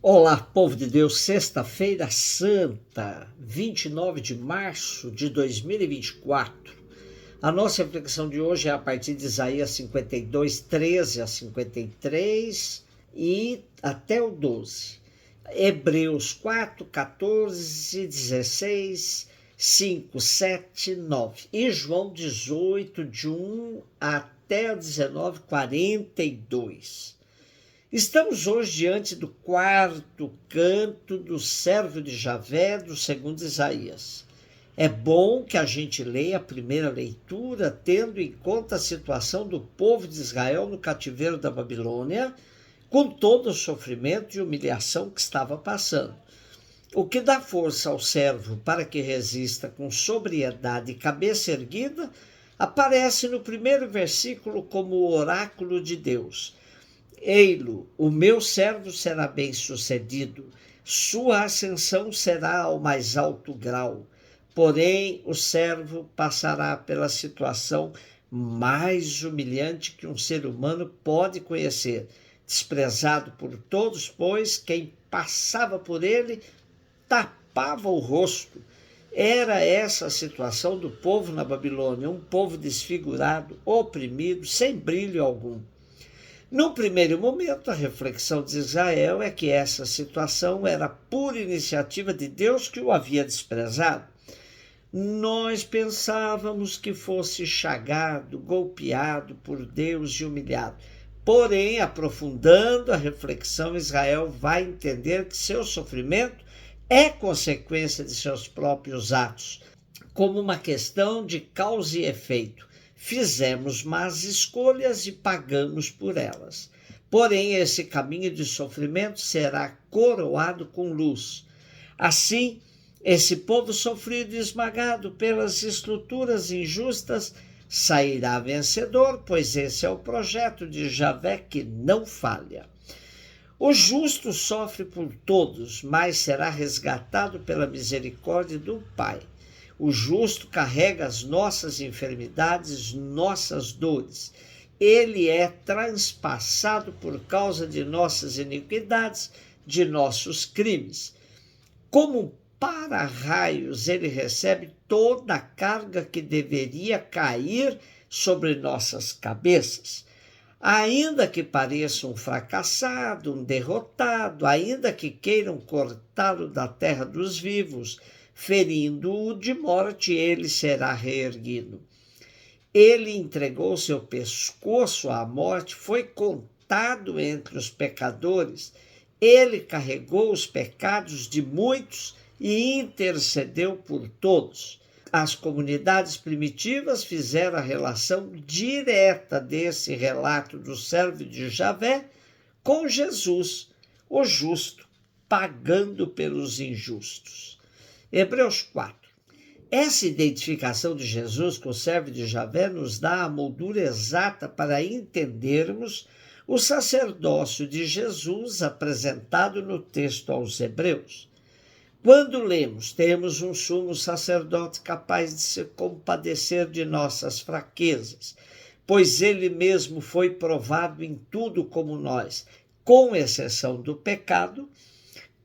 Olá, povo de Deus, sexta-feira santa, 29 de março de 2024. A nossa reflexão de hoje é a partir de Isaías 52, 13 a 53 e até o 12. Hebreus 4, 14, 16, 5, 7, 9. E João 18, de 1 até 19, 42. Estamos hoje diante do quarto canto do servo de Javé, do segundo Isaías. É bom que a gente leia a primeira leitura, tendo em conta a situação do povo de Israel no cativeiro da Babilônia, com todo o sofrimento e humilhação que estava passando. O que dá força ao servo para que resista com sobriedade e cabeça erguida, aparece no primeiro versículo como o oráculo de Deus. Ei-lo, o meu servo será bem-sucedido, sua ascensão será ao mais alto grau. Porém, o servo passará pela situação mais humilhante que um ser humano pode conhecer, desprezado por todos, pois quem passava por ele tapava o rosto. Era essa a situação do povo na Babilônia, um povo desfigurado, oprimido, sem brilho algum. No primeiro momento, a reflexão de Israel é que essa situação era pura iniciativa de Deus que o havia desprezado. Nós pensávamos que fosse chagado, golpeado por Deus e humilhado. Porém, aprofundando a reflexão, Israel vai entender que seu sofrimento é consequência de seus próprios atos, como uma questão de causa e efeito. Fizemos más escolhas e pagamos por elas. Porém, esse caminho de sofrimento será coroado com luz. Assim, esse povo sofrido e esmagado pelas estruturas injustas sairá vencedor, pois esse é o projeto de Javé que não falha. O justo sofre por todos, mas será resgatado pela misericórdia do Pai. O justo carrega as nossas enfermidades, nossas dores. Ele é transpassado por causa de nossas iniquidades, de nossos crimes. Como para-raios, ele recebe toda a carga que deveria cair sobre nossas cabeças. Ainda que pareça um fracassado, um derrotado, ainda que queiram cortá-lo da terra dos vivos, ferindo-o de morte, ele será reerguido. Ele entregou seu pescoço à morte, foi contado entre os pecadores, ele carregou os pecados de muitos e intercedeu por todos. As comunidades primitivas fizeram a relação direta desse relato do servo de Javé com Jesus, o justo, pagando pelos injustos. Hebreus 4. Essa identificação de Jesus com o servo de Javé nos dá a moldura exata para entendermos o sacerdócio de Jesus apresentado no texto aos Hebreus. Quando lemos, temos um sumo sacerdote capaz de se compadecer de nossas fraquezas, pois ele mesmo foi provado em tudo como nós, com exceção do pecado.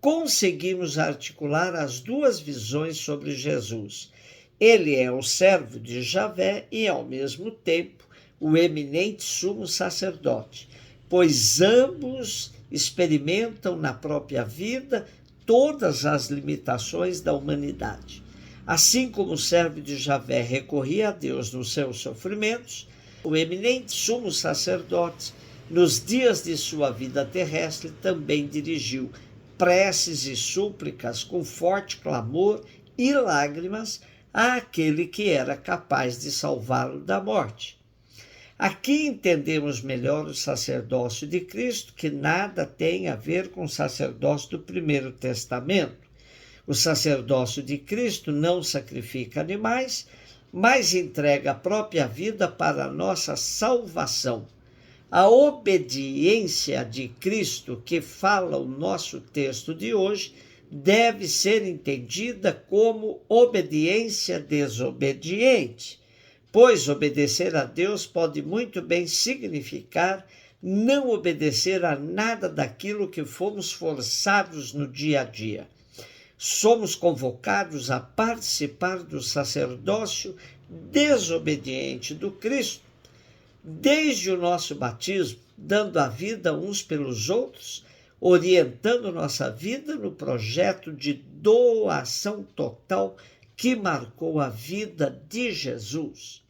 Conseguimos articular as duas visões sobre Jesus. Ele é o servo de Javé e, ao mesmo tempo, o eminente sumo sacerdote, pois ambos experimentam na própria vida todas as limitações da humanidade. Assim como o servo de Javé recorria a Deus nos seus sofrimentos, o eminente sumo sacerdote, nos dias de sua vida terrestre, também dirigiu preces e súplicas com forte clamor e lágrimas àquele que era capaz de salvá-lo da morte. Aqui entendemos melhor o sacerdócio de Cristo, que nada tem a ver com o sacerdócio do Primeiro Testamento. O sacerdócio de Cristo não sacrifica animais, mas entrega a própria vida para a nossa salvação. A obediência de Cristo, que fala o nosso texto de hoje, deve ser entendida como obediência desobediente, pois obedecer a Deus pode muito bem significar não obedecer a nada daquilo que fomos forçados no dia a dia. Somos convocados a participar do sacerdócio desobediente do Cristo, desde o nosso batismo, dando a vida uns pelos outros, orientando nossa vida no projeto de doação total que marcou a vida de Jesus.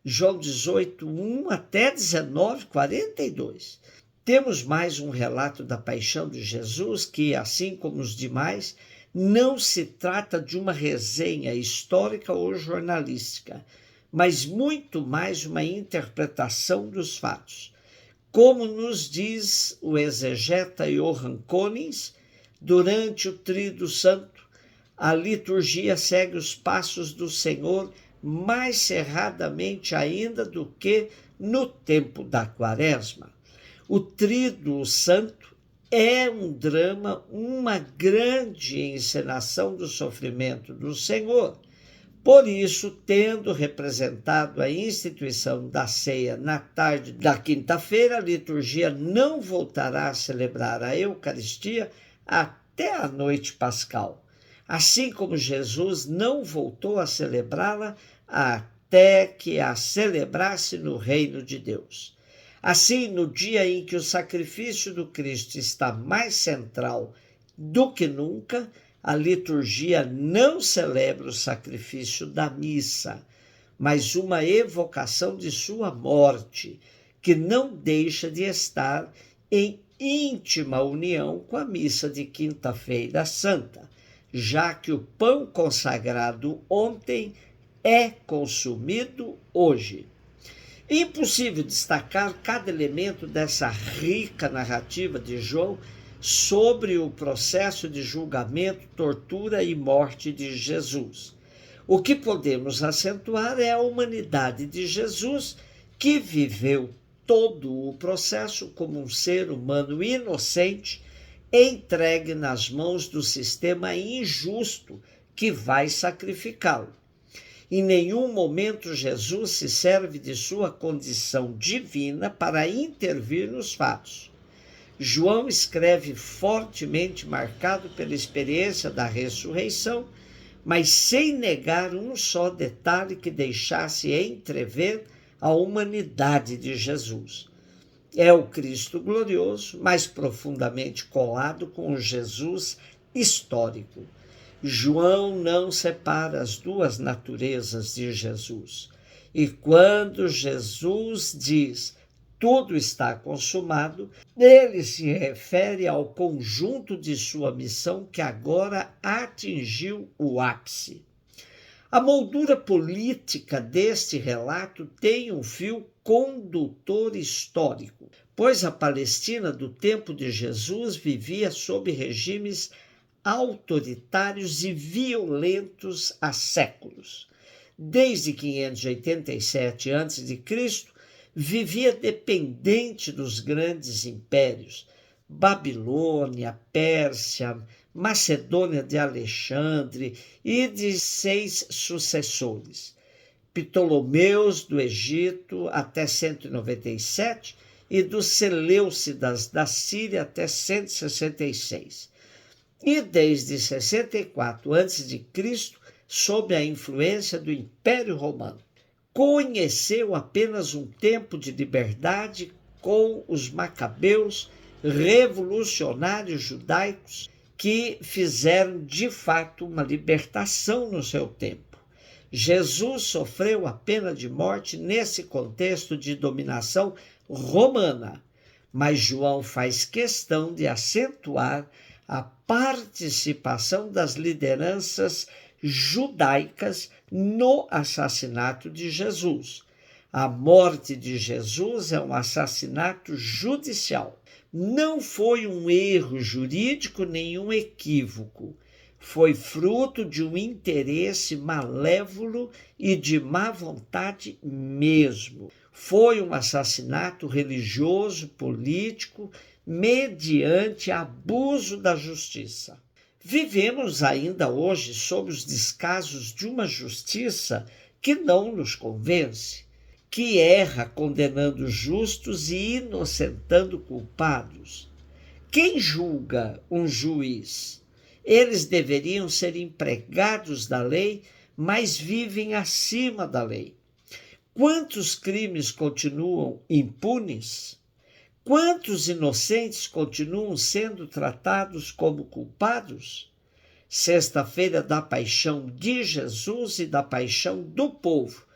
João 18, 1 até 19, 42. Temos mais um relato da paixão de Jesus que, assim como os demais, não se trata de uma resenha histórica ou jornalística, mas muito mais uma interpretação dos fatos. Como nos diz o exegeta Johann Konings, durante o Tríduo Santo, a liturgia segue os passos do Senhor mais cerradamente ainda do que no tempo da Quaresma. O Tríduo Santo é um drama, uma grande encenação do sofrimento do Senhor. Por isso, tendo representado a instituição da ceia na tarde da quinta-feira, a liturgia não voltará a celebrar a Eucaristia até a noite pascal, assim como Jesus não voltou a celebrá-la até que a celebrasse no reino de Deus. Assim, no dia em que o sacrifício do Cristo está mais central do que nunca, a liturgia não celebra o sacrifício da missa, mas uma evocação de sua morte, que não deixa de estar em íntima união com a missa de Quinta-feira Santa, já que o pão consagrado ontem é consumido hoje. Impossível destacar cada elemento dessa rica narrativa de João sobre o processo de julgamento, tortura e morte de Jesus. O que podemos acentuar é a humanidade de Jesus, que viveu todo o processo como um ser humano inocente, entregue nas mãos do sistema injusto que vai sacrificá-lo. Em nenhum momento Jesus se serve de sua condição divina para intervir nos fatos. João escreve fortemente marcado pela experiência da ressurreição, mas sem negar um só detalhe que deixasse entrever a humanidade de Jesus. É o Cristo glorioso, mais profundamente colado com o Jesus histórico. João não separa as duas naturezas de Jesus. E quando Jesus diz tudo está consumado, ele se refere ao conjunto de sua missão que agora atingiu o ápice. A moldura política deste relato tem um fio condutor histórico, pois a Palestina do tempo de Jesus vivia sob regimes autoritários e violentos há séculos. Desde 587 a.C., vivia dependente dos grandes impérios, Babilônia, Pérsia, Macedônia de Alexandre e de 6 sucessores, Ptolomeus do Egito até 197 e dos Seleucidas da Síria até 166. E desde 64 a.C., sob a influência do Império Romano. Conheceu apenas um tempo de liberdade com os macabeus, revolucionários judaicos, que fizeram de fato uma libertação no seu tempo. Jesus sofreu a pena de morte nesse contexto de dominação romana, mas João faz questão de acentuar a participação das lideranças judaicas no assassinato de Jesus. A morte de Jesus é um assassinato judicial. Não foi um erro jurídico nem um equívoco. Foi fruto de um interesse malévolo e de má vontade mesmo. Foi um assassinato religioso, político, mediante abuso da justiça. Vivemos ainda hoje sob os descasos de uma justiça que não nos convence, que erra condenando justos e inocentando culpados. Quem julga um juiz? Eles deveriam ser empregados da lei, mas vivem acima da lei. Quantos crimes continuam impunes? Quantos inocentes continuam sendo tratados como culpados? Sexta-feira da paixão de Jesus e da paixão do povo,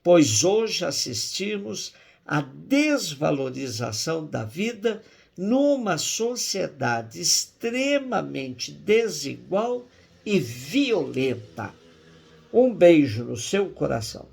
pois hoje assistimos à desvalorização da vida numa sociedade extremamente desigual e violenta. Um beijo no seu coração.